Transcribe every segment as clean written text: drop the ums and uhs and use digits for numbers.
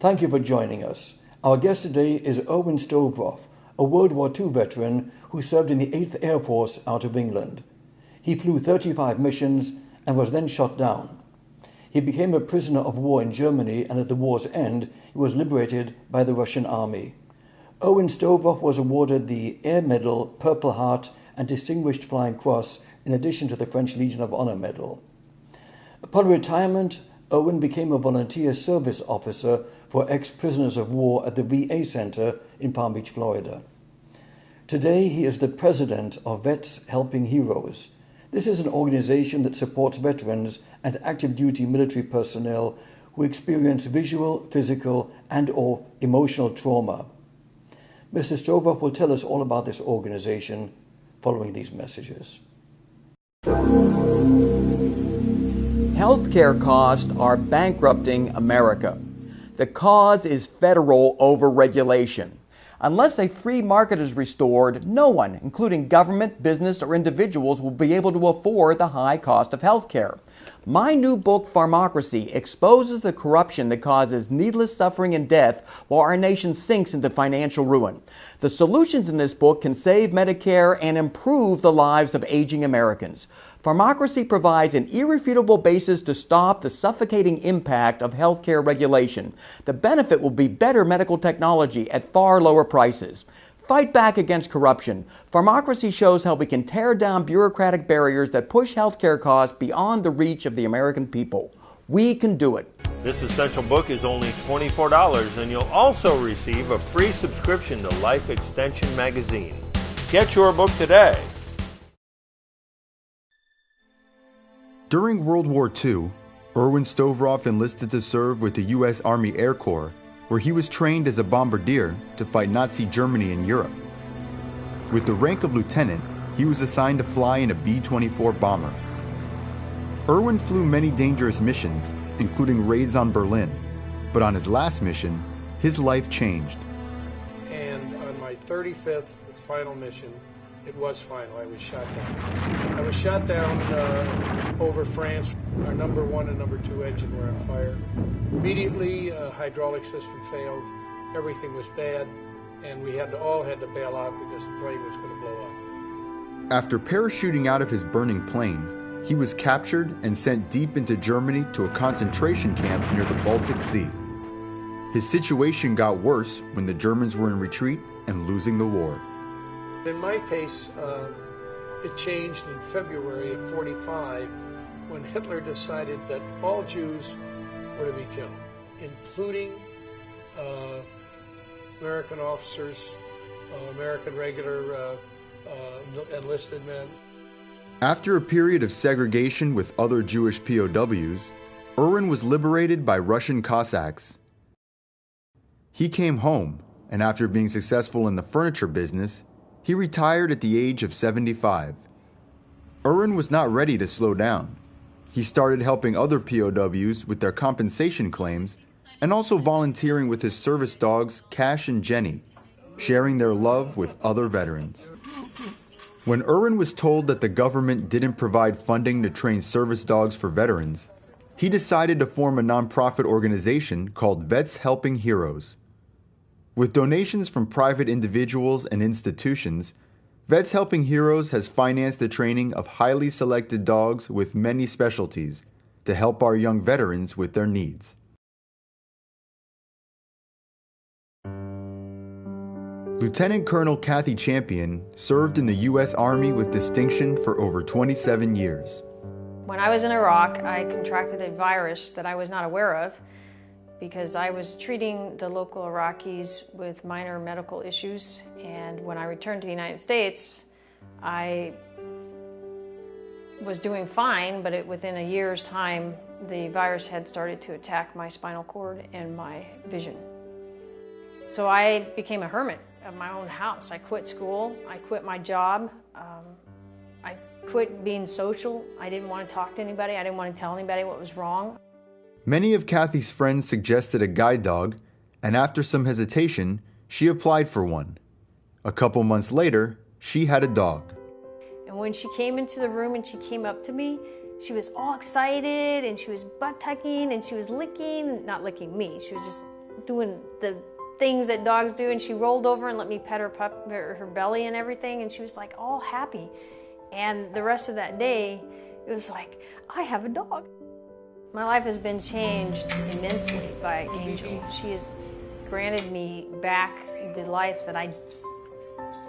Thank you for joining us. Our guest today is Irwin Stovroff, a World War II veteran who served in the 8th Air Force out of England. He flew 35 missions and was then shot down. He became a prisoner of war in Germany, and at the war's end, he was liberated by the Russian army. Irwin Stovroff was awarded the Air Medal, Purple Heart, and Distinguished Flying Cross, in addition to the French Legion of Honor Medal. Upon retirement, Irwin became a volunteer service officer for ex-prisoners of war at the VA Center in Palm Beach, Florida. Today, he is the president of Vets Helping Heroes. This is an organization that supports veterans and active duty military personnel who experience visual, physical, and/or emotional trauma. Mr. Stovroff will tell us all about this organization following these messages. Healthcare costs are bankrupting America. The cause is federal overregulation. Unless a free market is restored, no one, including government, business, or individuals, will be able to afford the high cost of health care. My new book, Pharmocracy, exposes the corruption that causes needless suffering and death while our nation sinks into financial ruin. The solutions in this book can save Medicare and improve the lives of aging Americans. Pharmocracy provides an irrefutable basis to stop the suffocating impact of healthcare regulation. The benefit will be better medical technology at far lower prices. Fight back against corruption. Pharmocracy shows how we can tear down bureaucratic barriers that push healthcare costs beyond the reach of the American people. We can do it. This essential book is only $24, and you'll also receive a free subscription to Life Extension magazine. Get your book today. During World War II, Irwin Stovroff enlisted to serve with the U.S. Army Air Corps, where he was trained as a bombardier to fight Nazi Germany in Europe. With the rank of lieutenant, he was assigned to fly in a B-24 bomber. Irwin flew many dangerous missions, including raids on Berlin, but on his last mission, his life changed. And on my 35th final mission, it was final. I was shot down. I was shot down over France. Our number 1 and number 2 engine were on fire. Immediately, hydraulic system failed. Everything was bad, and we all had to bail out because the plane was going to blow up. After parachuting out of his burning plane, he was captured and sent deep into Germany to a concentration camp near the Baltic Sea. His situation got worse when the Germans were in retreat and losing the war. In my case, it changed in February of '45 when Hitler decided that all Jews were to be killed, including American officers, American regular enlisted men. After a period of segregation with other Jewish POWs, Irwin was liberated by Russian Cossacks. He came home, and after being successful in the furniture business, he retired at the age of 75. Irwin was not ready to slow down. He started helping other POWs with their compensation claims and also volunteering with his service dogs, Cash and Jenny, sharing their love with other veterans. When Irwin was told that the government didn't provide funding to train service dogs for veterans, he decided to form a nonprofit organization called Vets Helping Heroes. With donations from private individuals and institutions, Vets Helping Heroes has financed the training of highly selected dogs with many specialties to help our young veterans with their needs. Lieutenant Colonel Kathy Champion served in the U.S. Army with distinction for over 27 years. When I was in Iraq, I contracted a virus that I was not aware of because I was treating the local Iraqis with minor medical issues, and when I returned to the United States, I was doing fine, but within a year's time, the virus had started to attack my spinal cord and my vision. So I became a hermit of my own house. I quit school, I quit my job, I quit being social. I didn't want to talk to anybody, I didn't want to tell anybody what was wrong. Many of Kathy's friends suggested a guide dog, and after some hesitation, she applied for one. A couple months later, she had a dog. And when she came into the room and she came up to me, she was all excited and she was butt-tucking and she was licking, not licking me, she was just doing the things that dogs do, and she rolled over and let me pet her belly and everything, and she was like all happy. And the rest of that day, it was like, I have a dog. My life has been changed immensely by Angel. She has granted me back the life that I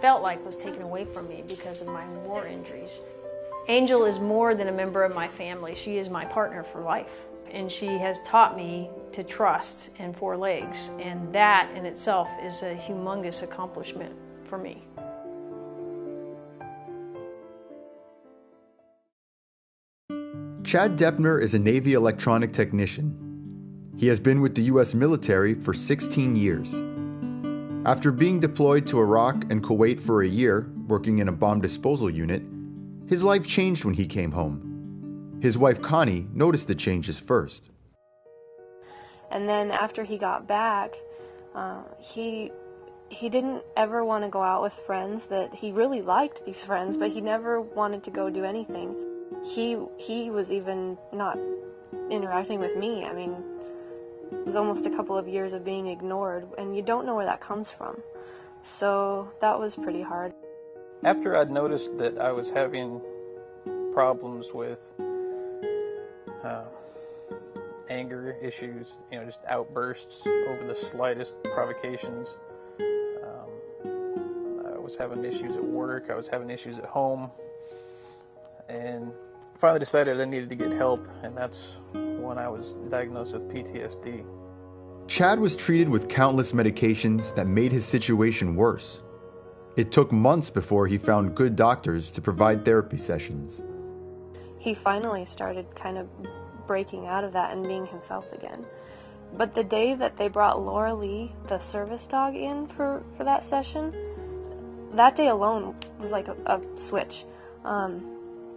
felt like was taken away from me because of my war injuries. Angel is more than a member of my family. She is my partner for life. And she has taught me to trust and 4 legs. And that in itself is a humongous accomplishment for me. Chad Deppner is a Navy electronic technician. He has been with the U.S. military for 16 years. After being deployed to Iraq and Kuwait for a year, working in a bomb disposal unit, his life changed when he came home. His wife Connie noticed the changes first. And then after he got back, he didn't ever want to go out with friends. That he really liked these friends, but he never wanted to go do anything. He was even not interacting with me. I mean, it was almost a couple of years of being ignored, and you don't know where that comes from. So that was pretty hard. After I'd noticed that I was having problems with anger issues, just outbursts over the slightest provocations. I was having issues at work, I was having issues at home, and finally decided I needed to get help, and that's when I was diagnosed with PTSD. Chad was treated with countless medications that made his situation worse. It took months before he found good doctors to provide therapy sessions. He finally started kind of breaking out of that and being himself again. But the day that they brought Laura Lee, the service dog, in for that session, that day alone was like a switch.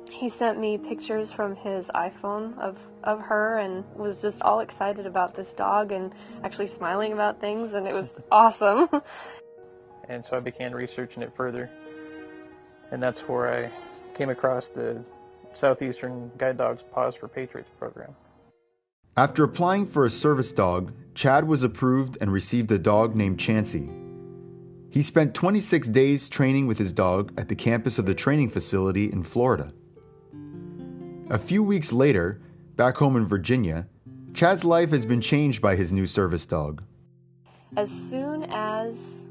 He sent me pictures from his iPhone of her and was just all excited about this dog and actually smiling about things, and it was awesome. And so I began researching it further, and that's where I came across the Southeastern Guide Dogs Pause for Patriots program. After applying for a service dog, Chad was approved and received a dog named Chansey. He spent 26 days training with his dog at the campus of the training facility in Florida. A few weeks later, back home in Virginia, Chad's life has been changed by his new service dog. As soon as,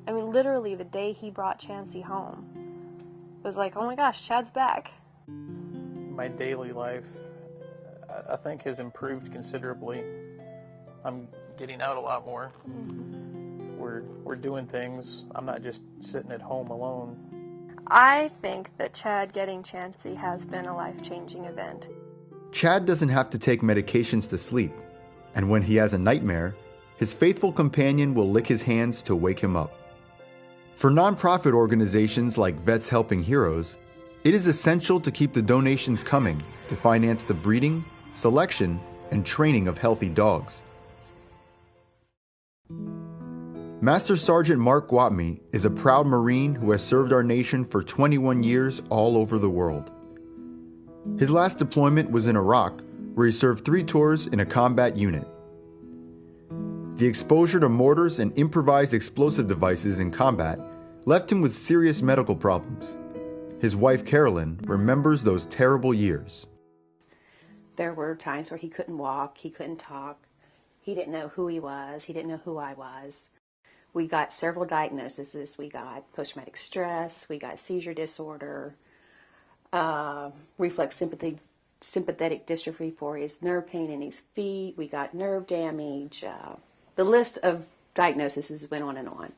literally the day he brought Chansey home, it was like, oh my gosh, Chad's back. My daily life, I think, has improved considerably. I'm getting out a lot more. We're doing things. I'm not just sitting at home alone. I think that Chad getting Chansey has been a life-changing event. Chad doesn't have to take medications to sleep, and when he has a nightmare, his faithful companion will lick his hands to wake him up. For nonprofit organizations like Vets Helping Heroes, it is essential to keep the donations coming to finance the breeding, selection, and training of healthy dogs. Master Sergeant Mark Guatme is a proud Marine who has served our nation for 21 years all over the world. His last deployment was in Iraq, where he served 3 tours in a combat unit. The exposure to mortars and improvised explosive devices in combat left him with serious medical problems. His wife, Carolyn, remembers those terrible years. There were times where he couldn't walk, he couldn't talk, he didn't know who he was, he didn't know who I was. We got several diagnoses. We got post-traumatic stress, we got seizure disorder, reflex sympathetic dystrophy for his nerve pain in his feet, we got nerve damage. The list of diagnoses went on and on.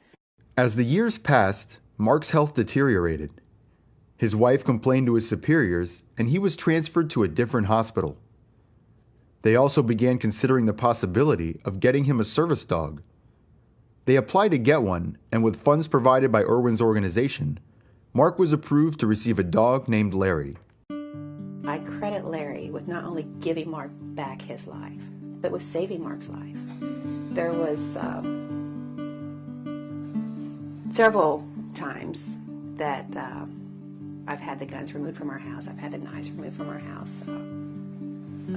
As the years passed, Mark's health deteriorated. His wife complained to his superiors, and he was transferred to a different hospital. They also began considering the possibility of getting him a service dog. They applied to get one, and with funds provided by Irwin's organization, Mark was approved to receive a dog named Larry. I credit Larry with not only giving Mark back his life, but with saving Mark's life. There was several times that I've had the guns removed from our house. I've had the knives removed from our house.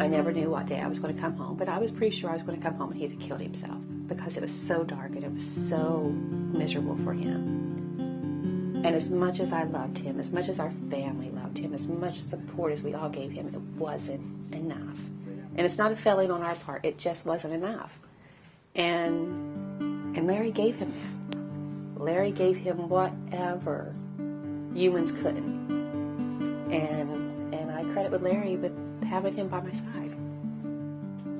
I never knew what day I was going to come home, but I was pretty sure I was going to come home and he'd have killed himself. because it was so dark and it was so miserable for him. And as much as I loved him, as much as our family loved him, as much support as we all gave him, it wasn't enough. And it's not a failing on our part. It just wasn't enough. And Larry gave him that. Larry gave him whatever humans couldn't. And I credit with Larry with having him by my side.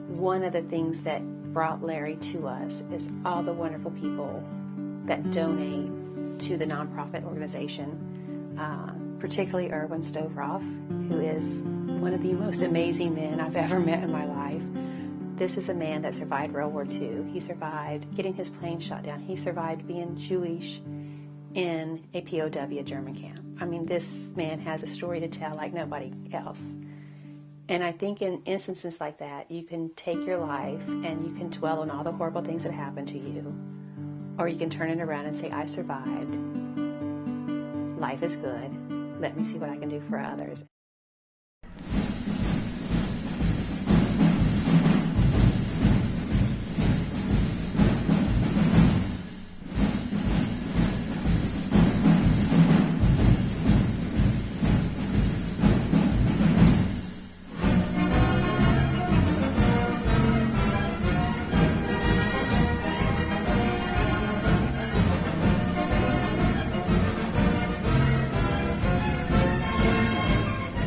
One of the things that brought Larry to us is all the wonderful people that donate to the nonprofit organization, particularly Irwin Stovroff, who is one of the most amazing men I've ever met in my life. This is a man that survived World War II. He survived getting his plane shot down. He survived being Jewish in a POW German camp. I mean, this man has a story to tell like nobody else. And I think in instances like that, you can take your life and you can dwell on all the horrible things that happened to you, or you can turn it around and say, I survived. Life is good. Let me see what I can do for others.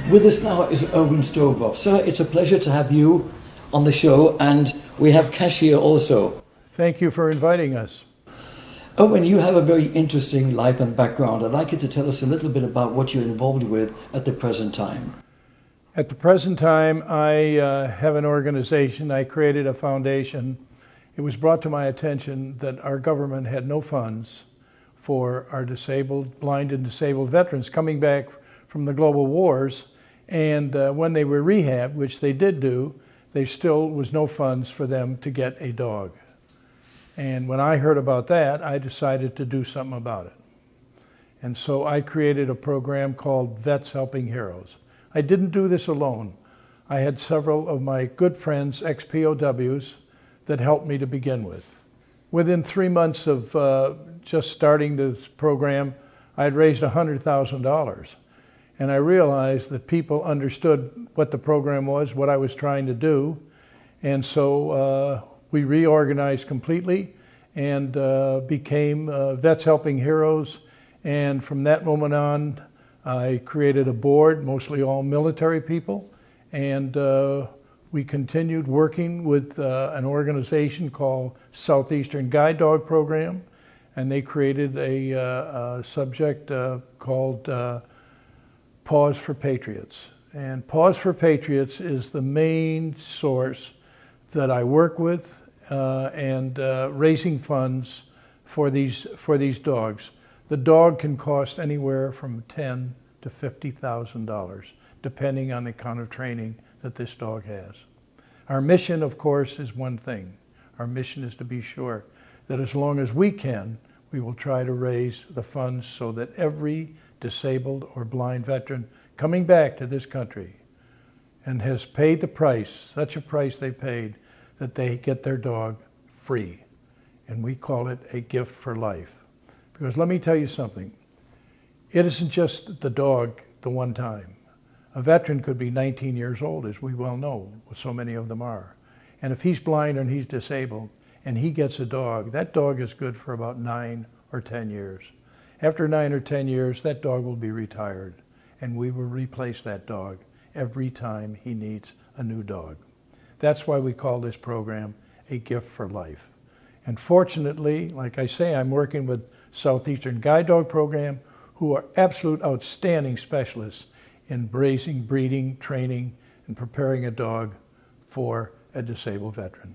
With us now is Irwin Stovroff. Sir, it's a pleasure to have you on the show, and we have Cash here also. Thank you for inviting us. Irwin, you have a very interesting life and background. I'd like you to tell us a little bit about what you're involved with at the present time. At the present time, I have an organization. I created a foundation. It was brought to my attention that our government had no funds for our disabled, blind and disabled veterans coming back from the global wars. And when they were rehabbed, which they did do, there still was no funds for them to get a dog. And when I heard about that, I decided to do something about it. And so I created a program called Vets Helping Heroes. I didn't do this alone. I had several of my good friends, ex-POWs, that helped me to begin with. Within 3 months of just starting this program, I had raised $100,000. And I realized that people understood what the program was, what I was trying to do. And so we reorganized completely and became Vets Helping Heroes. And from that moment on, I created a board, mostly all military people. And we continued working with an organization called Southeastern Guide Dog Program. And they created a subject called Pause for Patriots. And Pause for Patriots is the main source that I work with and raising funds for these dogs. The dog can cost anywhere from $10,000 to $50,000, depending on the kind of training that this dog has. Our mission, of course, is one thing. Our mission is to be sure that as long as we can, we will try to raise the funds so that every disabled or blind veteran coming back to this country and has paid the price, such a price they paid, that they get their dog free. And we call it a gift for life. Because let me tell you something, it isn't just the dog the one time. A veteran could be 19 years old, as we well know, so many of them are. And if he's blind and he's disabled and he gets a dog, that dog is good for about 9 or 10 years. After 9 or 10 years, that dog will be retired, and we will replace that dog every time he needs a new dog. That's why we call this program a gift for life. And fortunately, like I say, I'm working with Southeastern Guide Dog Program, who are absolute outstanding specialists in raising, breeding, training, and preparing a dog for a disabled veteran.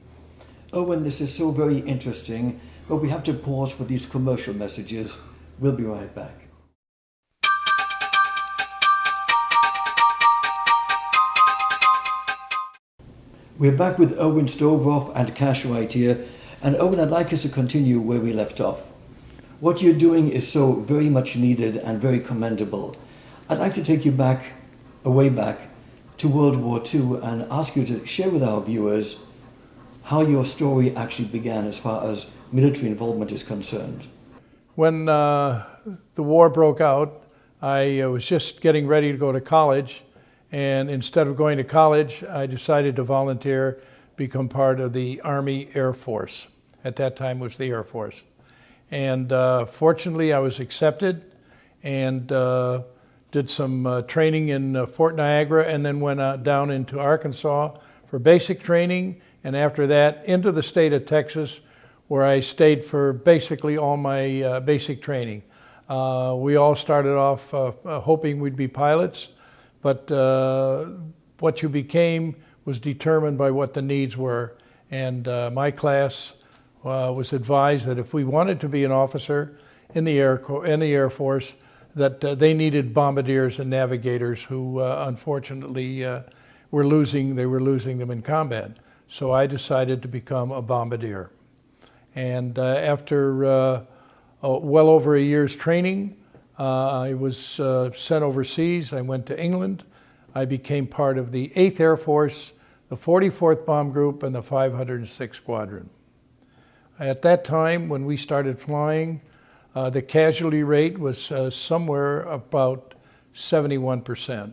Irwin, this is so very interesting, but we have to pause for these commercial messages. We'll be right back. We're back with Irwin Stovroff and Cash right here. And Irwin, I'd like us to continue where we left off. What you're doing is so very much needed and very commendable. I'd like to take you back, way back, to World War II and ask you to share with our viewers how your story actually began as far as military involvement is concerned. When the war broke out, I was just getting ready to go to college, and instead of going to college, I decided to volunteer, become part of the Army Air Force. At that time it was the Air Force. And fortunately I was accepted and did some training in Fort Niagara, and then went down into Arkansas for basic training, and after that into the state of Texas, where I stayed for basically all my basic training. We all started off hoping we'd be pilots, but what you became was determined by what the needs were. And my class was advised that if we wanted to be an officer in the Air Force, that they needed bombardiers and navigators who unfortunately were losing them in combat. So I decided to become a bombardier. And after well over a year's training, I was sent overseas. I went to England. I became part of the 8th Air Force, the 44th Bomb Group, and the 506th Squadron. At that time, when we started flying, the casualty rate was somewhere about 71%.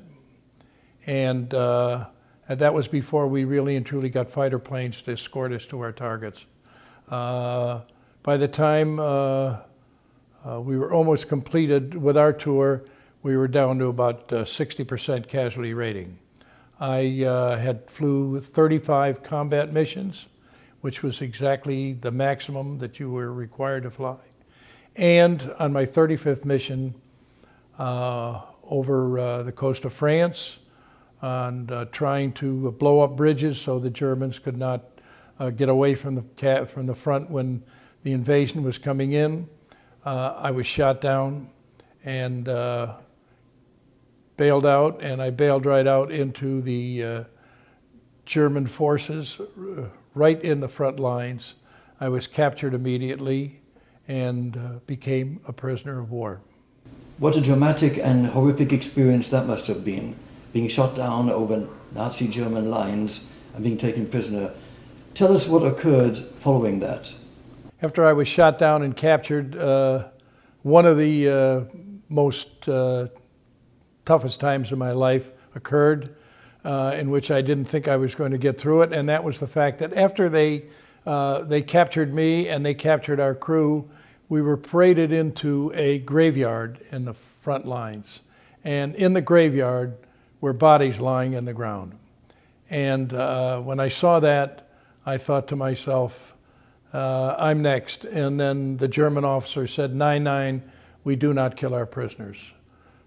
And that was before we really and truly got fighter planes to escort us to our targets. By the time we were almost completed with our tour, we were down to about 60% casualty rating. I had flew 35 combat missions, which was exactly the maximum that you were required to fly. And on my 35th mission over the coast of France, and trying to blow up bridges so the Germans could not get away from the front when the invasion was coming in. I was shot down and bailed out, and I bailed right out into the German forces, right in the front lines. I was captured immediately and became a prisoner of war. What a dramatic and horrific experience that must have been, being shot down over Nazi German lines and being taken prisoner. Tell us what occurred following that. After I was shot down and captured, one of the most toughest times of my life occurred, in which I didn't think I was going to get through it, and that was the fact that after they captured me and they captured our crew, we were paraded into a graveyard in the front lines. And in the graveyard were bodies lying in the ground. And when I saw that, I thought to myself, I'm next. And then the German officer said, 9-9, we do not kill our prisoners.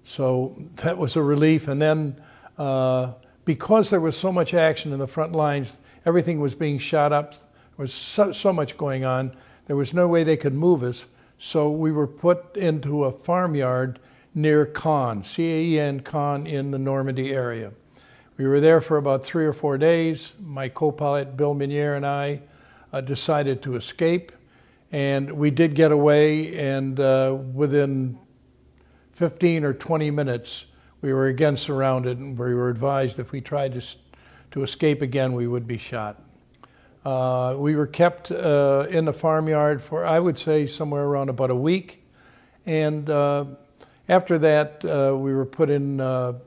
So that was a relief. And then because there was so much action in the front lines, everything was being shot up, there was so much going on, there was no way they could move us. So we were put into a farmyard near Caen, C-A-E-N, Caen, in the Normandy area. We were there for about 3 or 4 days. My co-pilot, Bill Minier, and I decided to escape, and we did get away, and within 15 or 20 minutes, we were again surrounded, and we were advised if we tried to escape again, we would be shot. We were kept in the farmyard for, I would say, somewhere around about a week, and after that, we were put in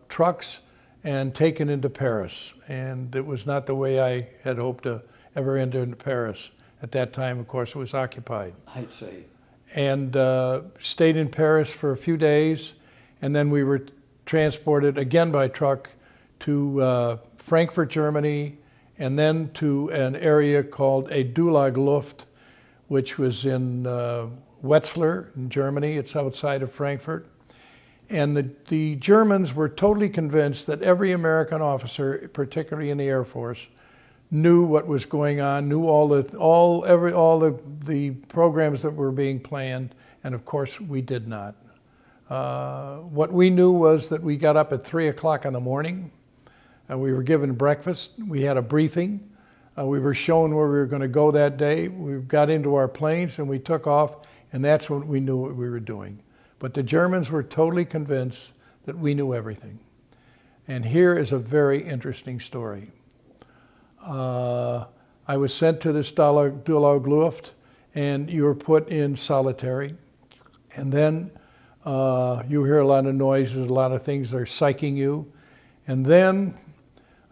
trucks and taken into Paris. And it was not the way I had hoped to ever enter into Paris. At that time, of course, it was occupied. I'd say. And stayed in Paris for a few days, and then we were transported again by truck to Frankfurt, Germany, and then to an area called a Dulag Luft, which was in Wetzlar, in Germany. It's outside of Frankfurt. And the Germans were totally convinced that every American officer, particularly in the Air Force, knew what was going on, knew all the programs that were being planned, and of course we did not. What we knew was that we got up at 3 o'clock in the morning, and we were given breakfast. We had a briefing. We were shown where we were going to go that day. We got into our planes and we took off, and that's when we knew what we were doing. But the Germans were totally convinced that we knew everything. And here is a very interesting story. I was sent to the Stalag Luft, and you were put in solitary. And then you hear a lot of noises, a lot of things that are psyching you. And then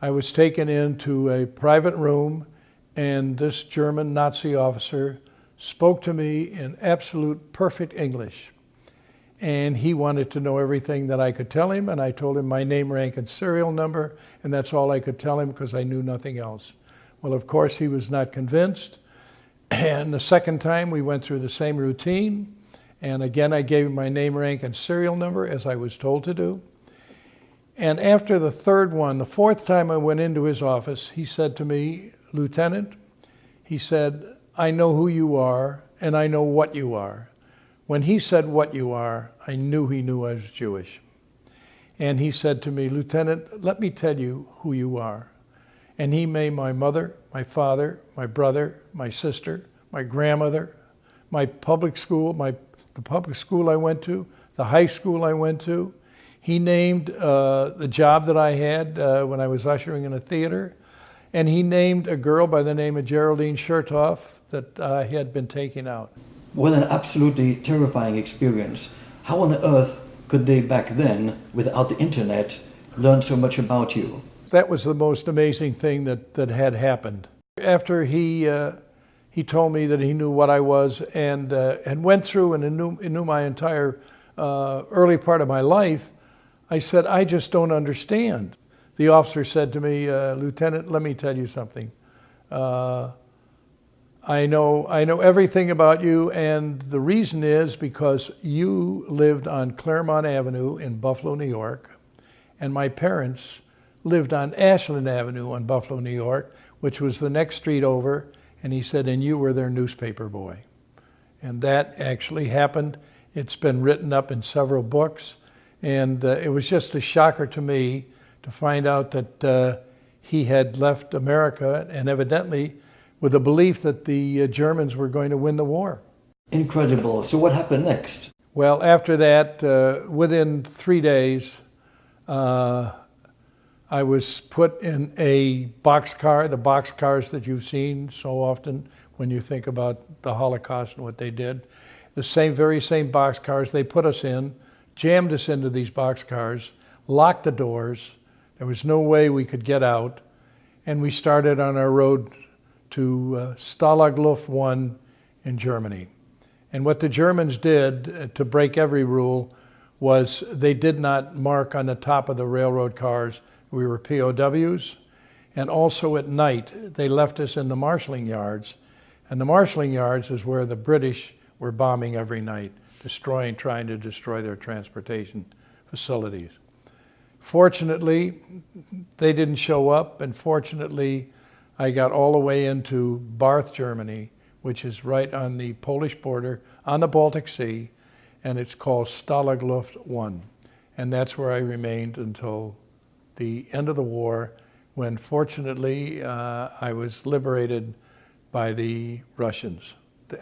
I was taken into a private room, and this German Nazi officer spoke to me in absolute perfect English. And he wanted to know everything that I could tell him, and I told him my name, rank, and serial number, and that's all I could tell him because I knew nothing else. Well, of course, he was not convinced. And the second time, we went through the same routine. And again, I gave him my name, rank, and serial number, as I was told to do. And after the third one, the fourth time I went into his office, he said to me, "Lieutenant," he said, "I know who you are, and I know what you are." When he said what you are, I knew he knew I was Jewish. And he said to me, "Lieutenant, let me tell you who you are." And he made my mother, my father, my brother, my sister, my grandmother, my public school, the public school I went to, the high school I went to. He named the job that I had when I was ushering in a theater. And he named a girl by the name of Geraldine Chertoff that I had been taking out. Well, an absolutely terrifying experience. How on earth could they back then, without the internet, learn so much about you? That was the most amazing thing that had happened. After he told me that he knew what I was and went through and knew my entire early part of my life, I said, "I just don't understand." The officer said to me, "Lieutenant, let me tell you something. I know everything about you, and the reason is because you lived on Claremont Avenue in Buffalo, New York, and my parents lived on Ashland Avenue in Buffalo, New York, which was the next street over," and he said, "and you were their newspaper boy." And that actually happened. It's been written up in several books, and it was just a shocker to me to find out that he had left America, and evidently with the belief that the Germans were going to win the war. Incredible. So what happened next? Well, after that, within 3 days, I was put in a boxcar, the boxcars that you've seen so often when you think about the Holocaust and what they did. The very same boxcars they put us in, jammed us into these boxcars, locked the doors. There was no way we could get out. And we started on our road to Stalag Luft I in Germany. And what the Germans did to break every rule was they did not mark on the top of the railroad cars we were POWs. And also at night, they left us in the marshalling yards. And the marshalling yards is where the British were bombing every night, trying to destroy their transportation facilities. Fortunately, they didn't show up, and fortunately, I got all the way into Barth, Germany, which is right on the Polish border on the Baltic Sea, and it's called Stalag Luft I. And that's where I remained until the end of the war, when fortunately I was liberated by the Russians.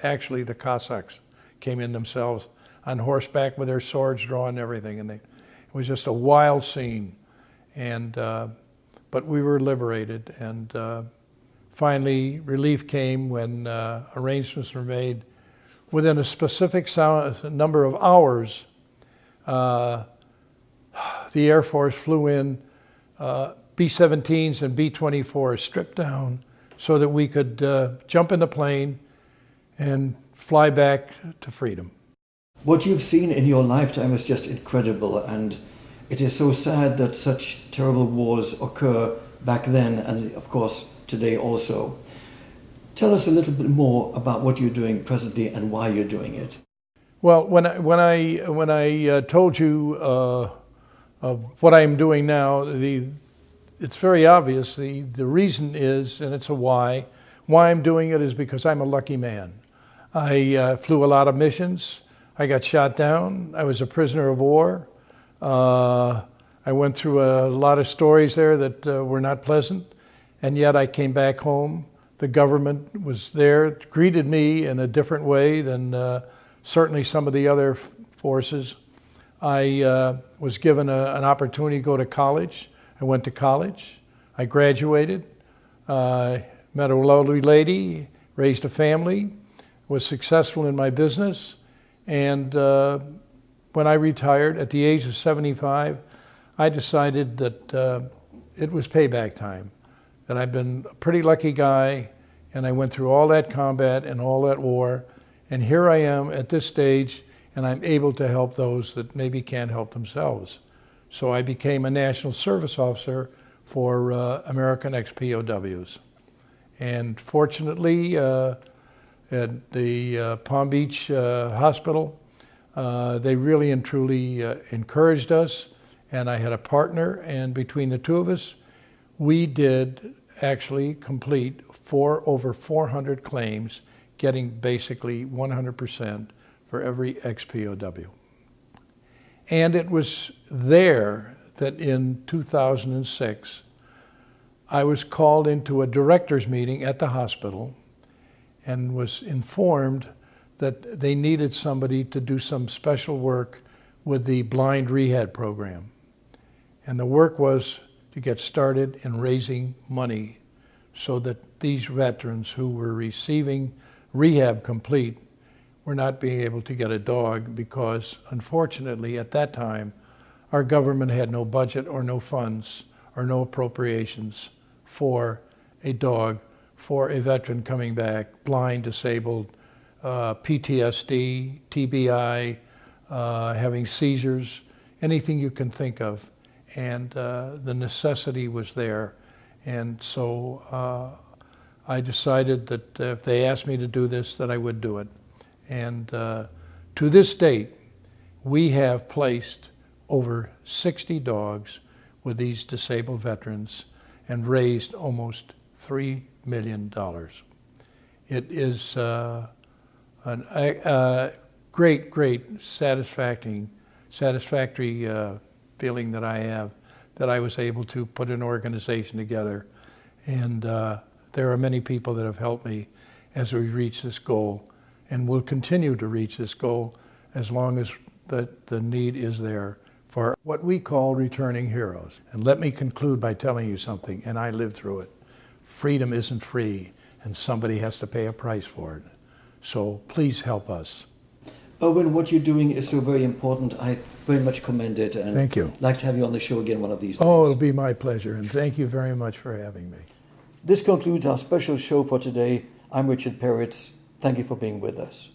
Actually, the Cossacks came in themselves on horseback with their swords drawn and everything, and it was just a wild scene. And but we were liberated, and finally relief came when arrangements were made. Within a specific number of hours, the Air Force flew in B-17s and B-24s stripped down so that we could jump in the plane and fly back to freedom. What you've seen in your lifetime is just incredible, and it is so sad that such terrible wars occur back then and of course today also. Tell us a little bit more about what you're doing presently and why you're doing it. Well, when I told you of what I'm doing now, it's very obvious. The reason is, and it's a why. Why I'm doing it is because I'm a lucky man. I flew a lot of missions. I got shot down. I was a prisoner of war. I went through a lot of stories there that were not pleasant, and yet I came back home. The government was there, greeted me in a different way than certainly some of the other forces. I was given an opportunity to go to college. I went to college. I graduated. met a lovely lady, raised a family, was successful in my business, and when I retired at the age of 75, I decided that it was payback time, that I've been a pretty lucky guy, and I went through all that combat and all that war, and here I am at this stage, and I'm able to help those that maybe can't help themselves. So I became a National Service Officer for American ex-POWs. And fortunately, at the Palm Beach Hospital, they really and truly encouraged us, and I had a partner, and between the two of us, we did actually complete over 400 claims, getting basically 100% for every ex-POW. And it was there that in 2006, I was called into a director's meeting at the hospital and was informed that they needed somebody to do some special work with the blind rehab program. And the work was to get started in raising money so that these veterans who were receiving rehab complete were not being able to get a dog because, unfortunately, at that time, our government had no budget or no funds or no appropriations for a dog for a veteran coming back, blind, disabled, PTSD, TBI, having seizures, anything you can think of. And the necessity was there. And so I decided that if they asked me to do this, that I would do it. And to this date, we have placed over 60 dogs with these disabled veterans and raised almost $3 million. It is a great satisfactory feeling that I have that I was able to put an organization together. And there are many people that have helped me as we reach this goal, and will continue to reach this goal as long as the need is there for what we call returning heroes. And let me conclude by telling you something, and I lived through it. Freedom isn't free, and somebody has to pay a price for it. So please help us. Irwin, what you're doing is so very important. I very much commend it. And thank you. I'd like to have you on the show again one of these days. Oh, it'll be my pleasure, and thank you very much for having me. This concludes our special show for today. I'm Richard Peritz. Thank you for being with us.